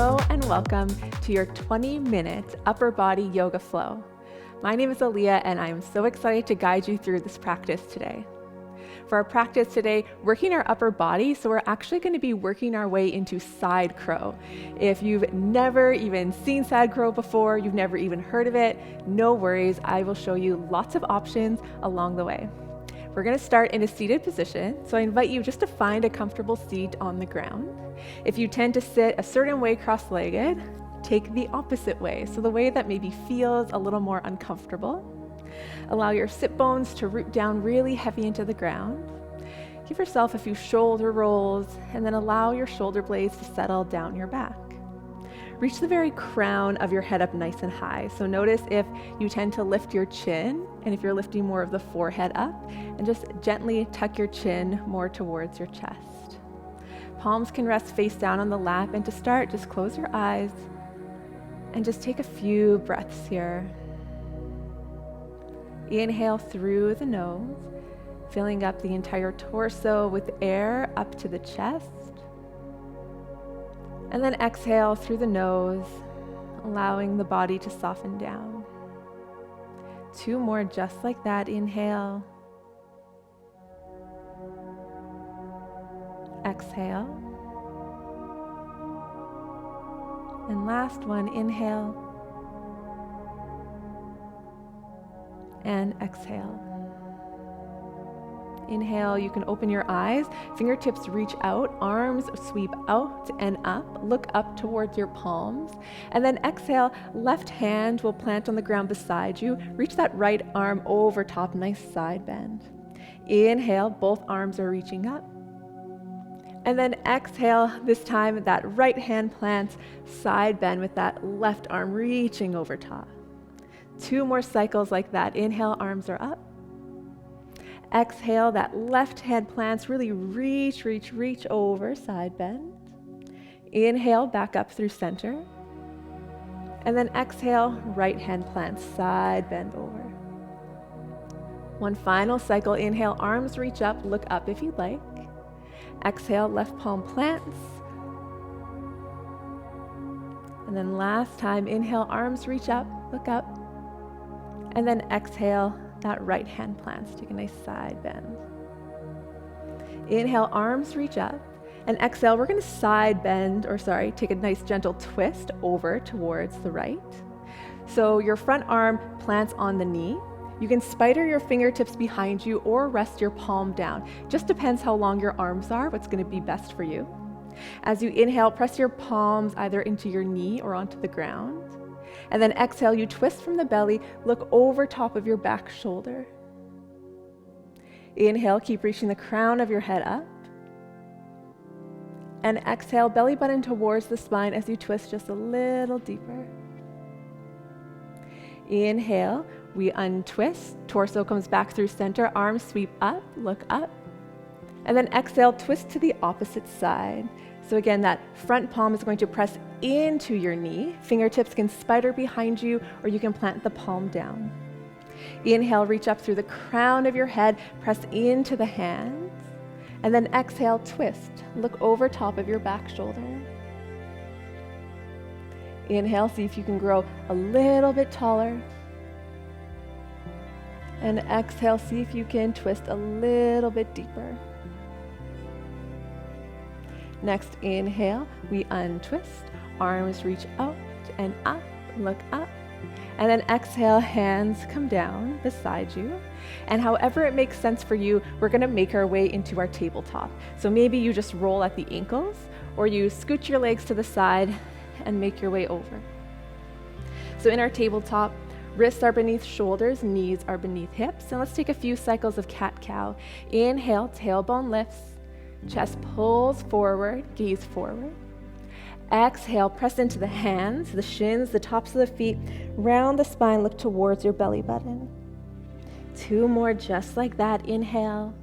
Hello and welcome to your 20-minute upper body yoga flow. My name is Aelea and I am so excited to guide you through this practice today. For our practice today, working our upper body, so we're actually going to be working our way into side crow. If you've never even seen side crow before, you've never even heard of it, no worries, I will show you lots of options along the way. We're going to start in a seated position, so I invite you just to find a comfortable seat on the ground. If you tend to sit a certain way cross-legged, take the opposite way, so the way that maybe feels a little more uncomfortable. Allow your sit bones to root down really heavy into the ground. Give yourself a few shoulder rolls, and then allow your shoulder blades to settle down your back. Reach the very crown of your head up nice and high. So notice if you tend to lift your chin, and if you're lifting more of the forehead up, and just gently tuck your chin more towards your chest. Palms can rest face down on the lap, and to start, just close your eyes and just take a few breaths here. Inhale through the nose, filling up the entire torso with air up to the chest. And then exhale through the nose, allowing the body to soften down. 2 more just like that. Inhale. Exhale. And last one, inhale. And exhale. Inhale, you can open your eyes, fingertips reach out, arms sweep out and up, look up towards your palms. And then exhale, left hand will plant on the ground beside you. Reach that right arm over top, nice side bend. Inhale, both arms are reaching up. And then exhale, this time that right hand plants, side bend with that left arm reaching over top. 2 more cycles like that. Inhale, arms are up. Exhale, that left hand plants, really reach over, side bend. Inhale, back up through center. And then exhale, right hand plants, side bend over. One final cycle. Inhale, arms reach up, look up if you'd like. Exhale, left palm plants. And then last time, inhale, arms reach up, look up. And then exhale, that right hand plants. Take a nice side bend. Inhale, arms reach up. And exhale, we're going to take a nice gentle twist over towards the right. So your front arm plants on the knee. You can spider your fingertips behind you or rest your palm down. Just depends how long your arms are, what's going to be best for you. As you inhale, press your palms either into your knee or onto the ground. And then exhale, you twist from the belly, look over top of your back shoulder. Inhale, keep reaching the crown of your head up. And exhale, belly button towards the spine as you twist just a little deeper. Inhale, we untwist, torso comes back through center, arms sweep up, look up. And then exhale, twist to the opposite side. So again, that front palm is going to press into your knee. Fingertips can spider behind you, or you can plant the palm down. Inhale, reach up through the crown of your head, press into the hands. And then exhale, twist. Look over top of your back shoulder. Inhale, see if you can grow a little bit taller. And exhale, see if you can twist a little bit deeper. Next, inhale, we untwist, arms reach out and up, look up. And then exhale, hands come down beside you. And however it makes sense for you, we're gonna make our way into our tabletop. So maybe you just roll at the ankles, or you scoot your legs to the side and make your way over. So in our tabletop, wrists are beneath shoulders, knees are beneath hips. And let's take a few cycles of cat-cow. Inhale, tailbone lifts. Chest pulls forward, gaze forward. Exhale, press into the hands, the shins, the tops of the feet. Round the spine, look towards your belly button. 2 more just like that. Inhale.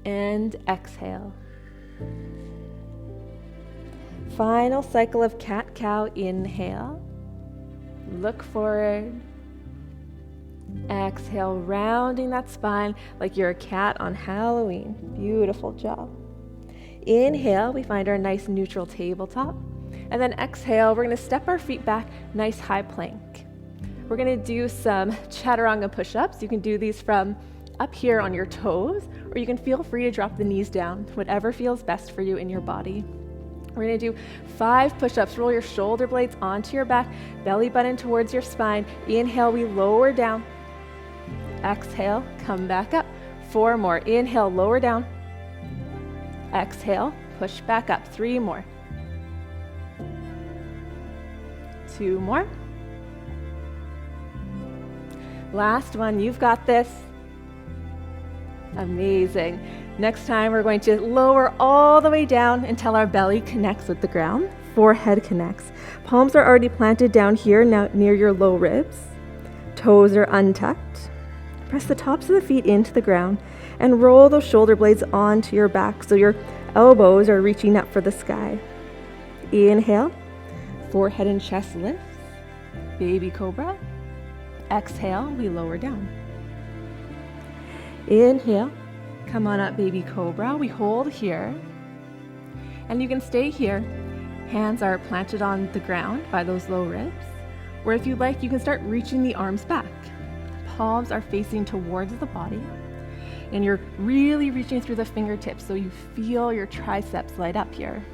And exhale. Final cycle of cat-cow. Inhale. Look forward. Exhale, rounding that spine like you're a cat on Halloween. Beautiful job. Inhale, we find our nice neutral tabletop. And then exhale, we're gonna step our feet back, nice high plank. We're gonna do some chaturanga push-ups. You can do these from up here on your toes, or you can feel free to drop the knees down, whatever feels best for you in your body. We're gonna do 5 push-ups. Roll your shoulder blades onto your back, belly button towards your spine. Inhale, we lower down. Exhale, come back up. 4 more. Inhale, lower down. Exhale, push back up. 3 more. 2 more. Last one, you've got this. Amazing. Next time, we're going to lower all the way down until our belly connects with the ground. Forehead connects. Palms are already planted down here, now near your low ribs. Toes are untucked. Press the tops of the feet into the ground and roll those shoulder blades onto your back so your elbows are reaching up for the sky. Inhale, forehead and chest lifts. Baby cobra. Exhale, we lower down. Inhale, come on up, baby cobra. We hold here. And you can stay here. Hands are planted on the ground by those low ribs. Or if you like, you can start reaching the arms back. Palms are facing towards the body. And you're really reaching through the fingertips so you feel your triceps light up here.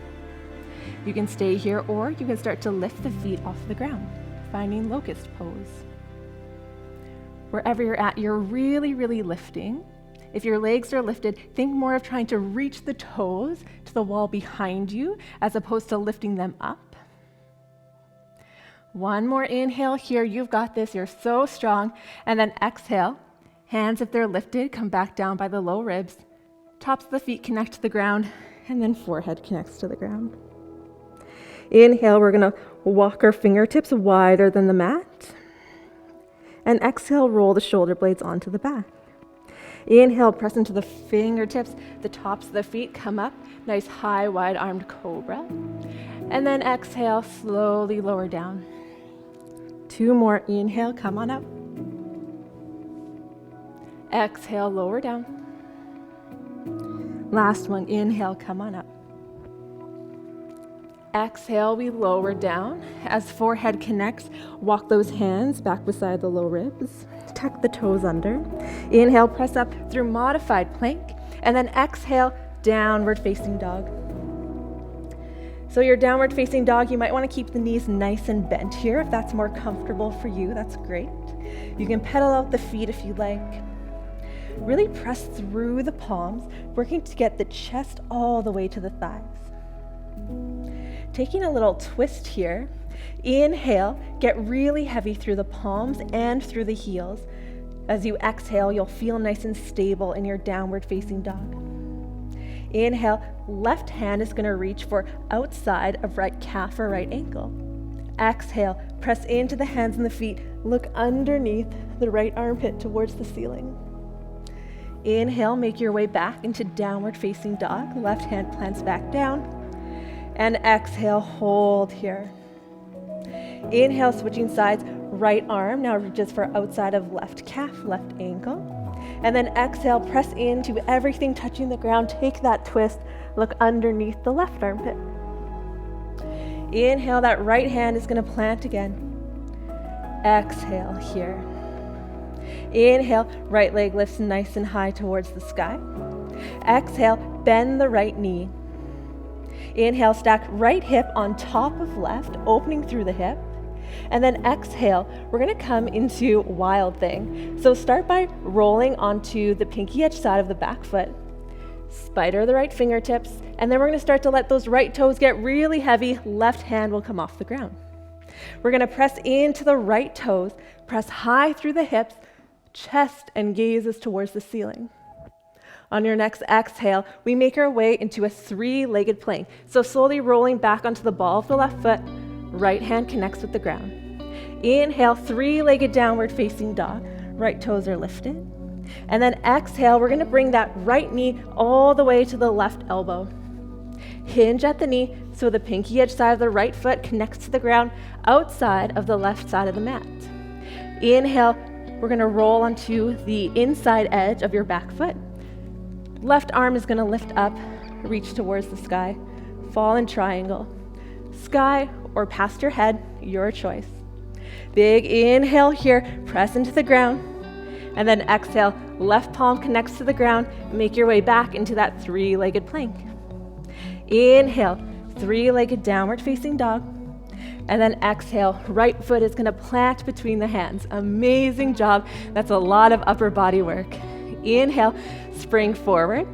You can stay here, or you can start to lift the feet off the ground, finding locust pose. Wherever you're at, you're really, really lifting. If your legs are lifted, think more of trying to reach the toes to the wall behind you as opposed to lifting them up. One more inhale here. You've got this. You're so strong. And then exhale. Hands, if they're lifted, come back down by the low ribs. Tops of the feet connect to the ground, and then forehead connects to the ground. Inhale, we're going to walk our fingertips wider than the mat. And exhale, roll the shoulder blades onto the back. Inhale, press into the fingertips. The tops of the feet come up. Nice high, wide-armed cobra. And then exhale, slowly lower down. 2 more. Inhale, come on up. Exhale, lower down. Last one. Inhale, come on up. Exhale, we lower down. As forehead connects, walk those hands back beside the low ribs. Tuck the toes under. Inhale, press up through modified plank. And then exhale, downward facing dog. So your downward facing dog, you might want to keep the knees nice and bent here. If that's more comfortable for you, that's great. You can pedal out the feet if you like. Really press through the palms, working to get the chest all the way to the thighs. Taking a little twist here. Inhale, get really heavy through the palms and through the heels. As you exhale, you'll feel nice and stable in your downward facing dog. Inhale, left hand is going to reach for outside of right calf or right ankle. Exhale, press into the hands and the feet. Look underneath the right armpit towards the ceiling. Inhale, make your way back into downward facing dog. Left hand plants back down. And exhale, hold here. Inhale, switching sides, right arm now reaches for outside of left calf, left ankle. And then exhale, press into everything touching the ground. Take that twist, look underneath the left armpit. Inhale, that right hand is going to plant again. Exhale here. Inhale, right leg lifts nice and high towards the sky. Exhale, bend the right knee. Inhale, stack right hip on top of left, opening through the hip. And then exhale, we're going to come into wild thing. So start by rolling onto the pinky edge side of the back foot. Spider the right fingertips, and then we're going to start to let those right toes get really heavy. Left hand will come off the ground. We're going to press into the right toes, press high through the hips, chest and gazes towards the ceiling. On your next exhale, we make our way into a 3-legged plank. So slowly rolling back onto the ball of the left foot, right hand connects with the ground. Inhale, 3-legged downward facing dog. Right toes are lifted. And then exhale, we're going to bring that right knee all the way to the left elbow. Hinge at the knee so the pinky edge side of the right foot connects to the ground outside of the left side of the mat. Inhale, we're going to roll onto the inside edge of your back foot. Left arm is going to lift up, reach towards the sky, fallen triangle. Sky or past your head, your choice. Big inhale here, press into the ground. And then exhale, left palm connects to the ground, make your way back into that three-legged plank. Inhale, three-legged downward facing dog. And then exhale, right foot is gonna plant between the hands. Amazing job. That's a lot of upper body work. Inhale, spring forward.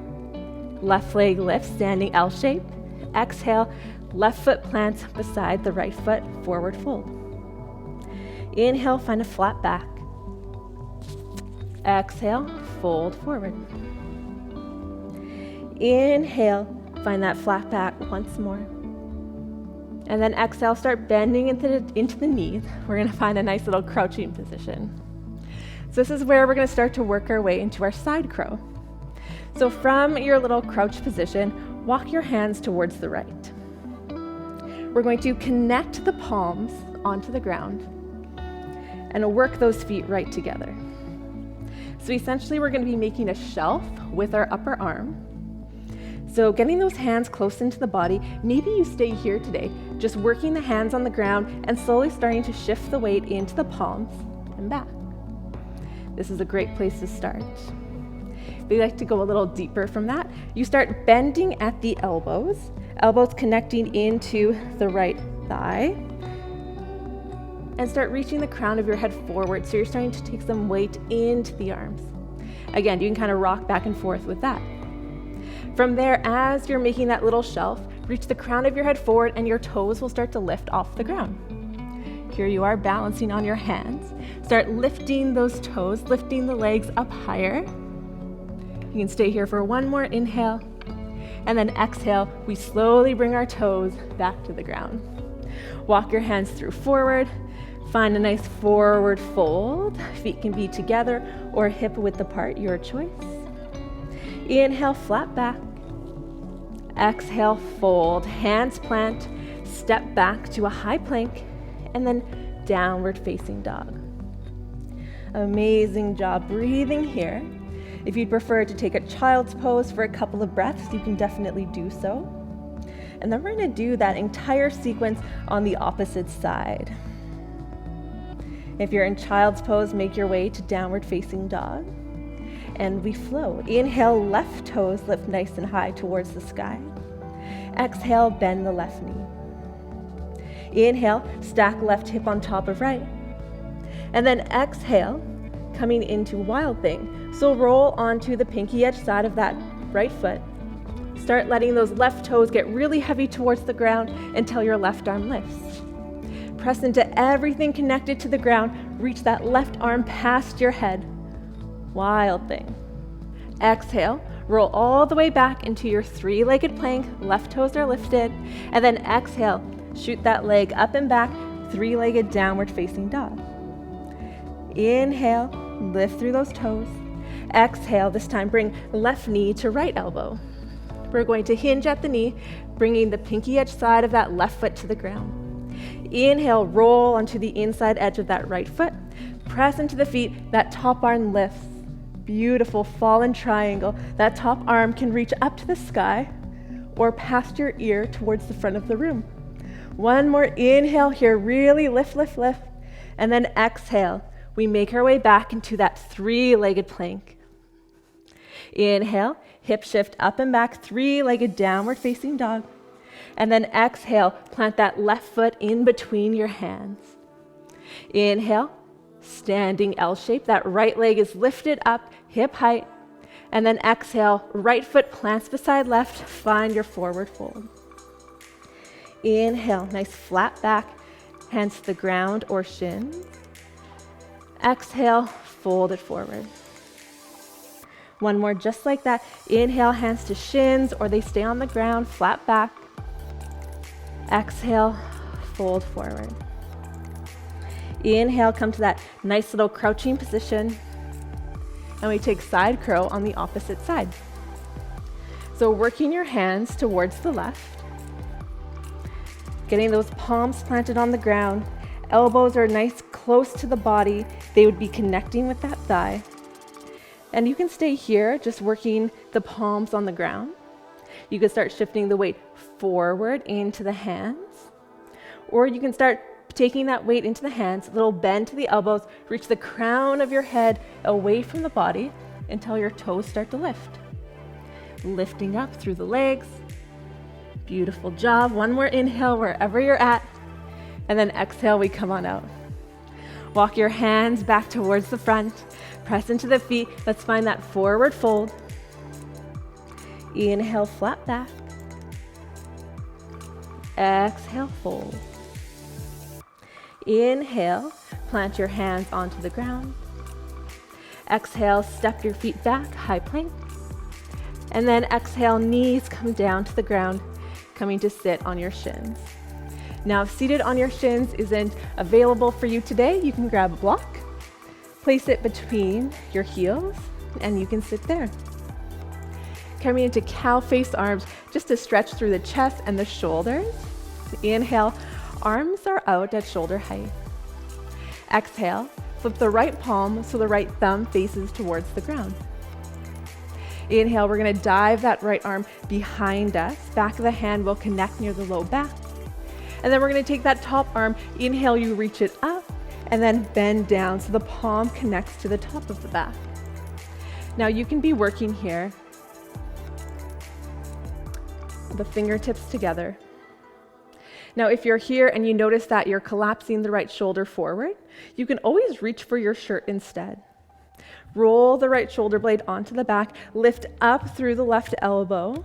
Left leg lifts, standing L shape. Exhale, left foot plants beside the right foot, forward fold. Inhale, find a flat back. Exhale, fold forward. Inhale, find that flat back once more. And then exhale, start bending into the knees. We're gonna find a nice little crouching position. So this is where we're gonna start to work our way into our side crow. So from your little crouch position, walk your hands towards the right. We're going to connect the palms onto the ground and work those feet right together. So essentially we're gonna be making a shelf with our upper arm. So getting those hands close into the body, maybe you stay here today, just working the hands on the ground and slowly starting to shift the weight into the palms and back. This is a great place to start. If you like to go a little deeper from that, you start bending at the elbows connecting into the right thigh, and start reaching the crown of your head forward. So you're starting to take some weight into the arms. Again, you can kind of rock back and forth with that. From there, as you're making that little shelf, reach the crown of your head forward and your toes will start to lift off the ground. Here you are balancing on your hands. Start lifting those toes, lifting the legs up higher. You can stay here for one more inhale. And then exhale, we slowly bring our toes back to the ground. Walk your hands through forward. Find a nice forward fold. Feet can be together or hip width apart, your choice. Inhale, flat back. Exhale, fold, hands plant, step back to a high plank, and then downward facing dog. Amazing job breathing here. If you'd prefer to take a child's pose for a couple of breaths, you can definitely do so. And then we're gonna do that entire sequence on the opposite side. If you're in child's pose, make your way to downward facing dog. And we flow. Inhale, left toes lift nice and high towards the sky. Exhale, bend the left knee. Inhale, stack left hip on top of right. And then exhale, coming into wild thing. So roll onto the pinky edge side of that right foot. Start letting those left toes get really heavy towards the ground until your left arm lifts. Press into everything connected to the ground. Reach that left arm past your head. Wild thing. Exhale, roll all the way back into your three-legged plank, left toes are lifted, and then exhale, shoot that leg up and back, three-legged downward facing dog. Inhale, lift through those toes. Exhale, this time bring left knee to right elbow. We're going to hinge at the knee, bringing the pinky edge side of that left foot to the ground. Inhale, roll onto the inside edge of that right foot. Press into the feet, that top arm lifts. Beautiful fallen triangle. That top arm can reach up to the sky or past your ear towards the front of the room. One more inhale here, really lift, lift, lift. And then exhale, we make our way back into that three-legged plank. Inhale, hip shift up and back, three-legged downward facing dog. And then exhale, plant that left foot in between your hands. Inhale, standing L shape, that right leg is lifted up, hip height. And then exhale, right foot plants beside left, find your forward fold. Inhale, nice flat back, hands to the ground or shins. Exhale, fold it forward. One more just like that. Inhale, hands to shins or they stay on the ground, flat back. Exhale, fold forward. Inhale, come to that nice little crouching position. And we take side crow on the opposite side. So working your hands towards the left. Getting those palms planted on the ground. Elbows are nice close to the body. They would be connecting with that thigh. And you can stay here, just working the palms on the ground. You can start shifting the weight forward into the hands, or you can start taking that weight into the hands, a little bend to the elbows, reach the crown of your head away from the body until your toes start to lift. Lifting up through the legs. Beautiful job. One more inhale wherever you're at. And then exhale, we come on out. Walk your hands back towards the front. Press into the feet. Let's find that forward fold. Inhale, flat back. Exhale, fold. Inhale, plant your hands onto the ground. Exhale, step your feet back, high plank. And then exhale, knees come down to the ground, coming to sit on your shins. Now, if seated on your shins isn't available for you today, you can grab a block, place it between your heels, and you can sit there. Coming into cow face arms, just to stretch through the chest and the shoulders. Inhale, arms are out at shoulder height. Exhale, flip the right palm so the right thumb faces towards the ground. Inhale, we're gonna dive that right arm behind us. Back of the hand will connect near the low back. And then we're gonna take that top arm, inhale, you reach it up, and then bend down so the palm connects to the top of the back. Now you can be working here, the fingertips together. Now, if you're here and you notice that you're collapsing the right shoulder forward, you can always reach for your shirt instead. Roll the right shoulder blade onto the back, lift up through the left elbow,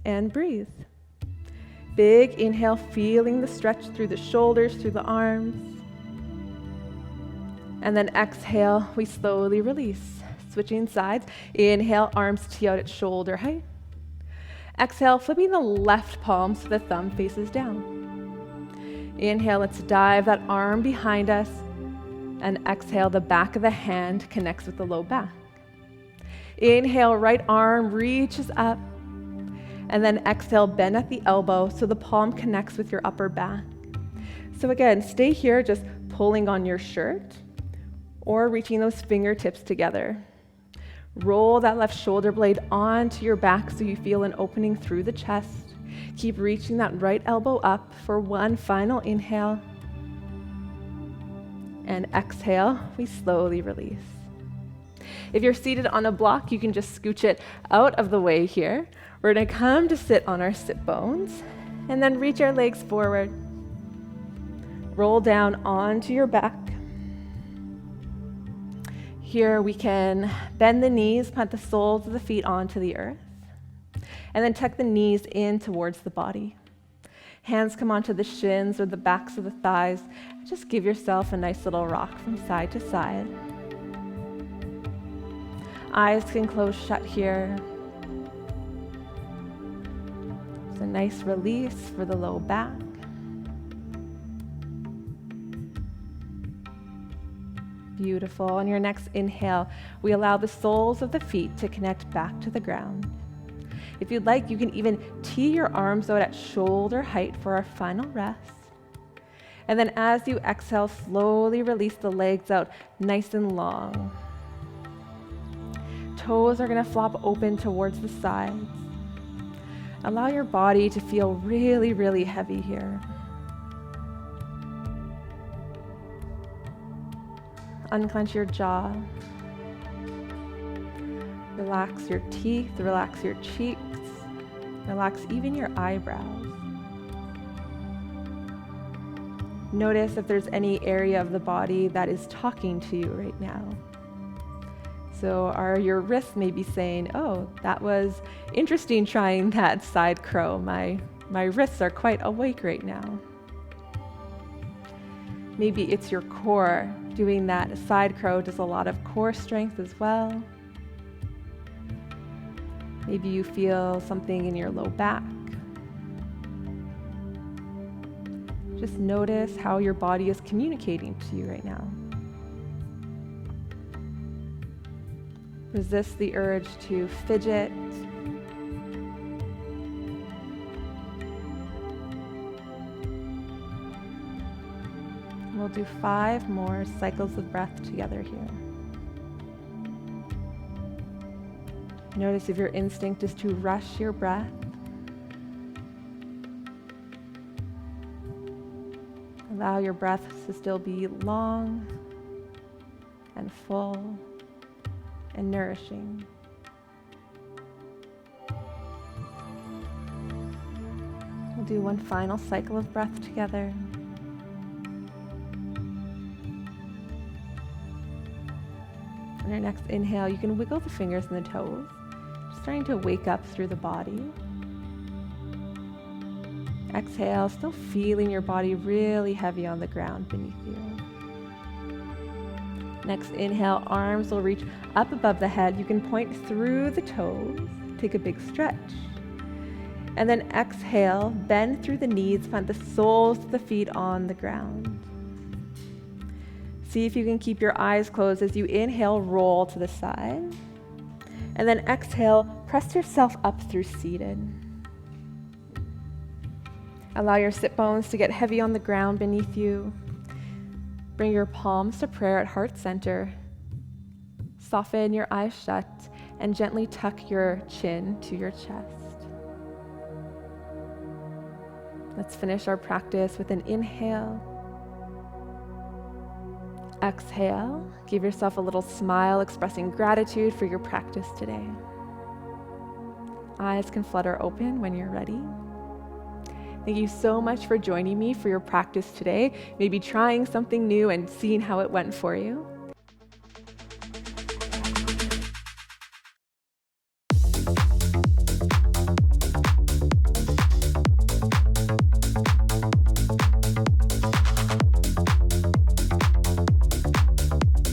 and breathe. Big inhale, feeling the stretch through the shoulders, through the arms. And then exhale, we slowly release. Switching sides. Inhale, arms tee out at shoulder height. Exhale, flipping the left palm so the thumb faces down. Inhale, let's dive that arm behind us. And exhale, the back of the hand connects with the low back. Inhale, right arm reaches up. And then exhale, bend at the elbow so the palm connects with your upper back. So again, stay here just pulling on your shirt or reaching those fingertips together. Roll that left shoulder blade onto your back so you feel an opening through the chest. Keep reaching that right elbow up for one final inhale. And exhale, we slowly release. If you're seated on a block, you can just scooch it out of the way here. We're gonna come to sit on our sit bones and then reach our legs forward. Roll down onto your back. Here we can bend the knees, plant the soles of the feet onto the earth, and then tuck the knees in towards the body. Hands come onto the shins or the backs of the thighs. Just give yourself a nice little rock from side to side. Eyes can close shut here. It's a nice release for the low back. Beautiful. On your next inhale, we allow the soles of the feet to connect back to the ground. If you'd like, you can even tee your arms out at shoulder height for our final rest. And then as you exhale, slowly release the legs out nice and long. Toes are going to flop open towards the sides. Allow your body to feel really, really heavy here. Unclench your jaw. Relax your teeth, relax your cheeks, relax even your eyebrows. Notice if there's any area of the body that is talking to you right now. So your wrists may be saying, oh, that was interesting trying that side crow. My wrists are quite awake right now. Maybe it's your core. Doing that side crow does a lot of core strength as well. Maybe you feel something in your low back. Just notice how your body is communicating to you right now. Resist the urge to fidget. We'll do 5 more cycles of breath together here. Notice if your instinct is to rush your breath. Allow your breaths to still be long and full and nourishing. We'll do one final cycle of breath together. On your next inhale, you can wiggle the fingers and the toes, just starting to wake up through the body. Exhale, still feeling your body really heavy on the ground beneath you. Next inhale, arms will reach up above the head. You can point through the toes, take a big stretch. And then exhale, bend through the knees, plant the soles of the feet on the ground. See if you can keep your eyes closed as you inhale, roll to the side. And then exhale, press yourself up through seated. Allow your sit bones to get heavy on the ground beneath you. Bring your palms to prayer at heart center. Soften your eyes shut and gently tuck your chin to your chest. Let's finish our practice with an inhale. Exhale, give yourself a little smile expressing gratitude for your practice today. Eyes can flutter open when you're ready. Thank you so much for joining me for your practice today, maybe trying something new and seeing how it went for you.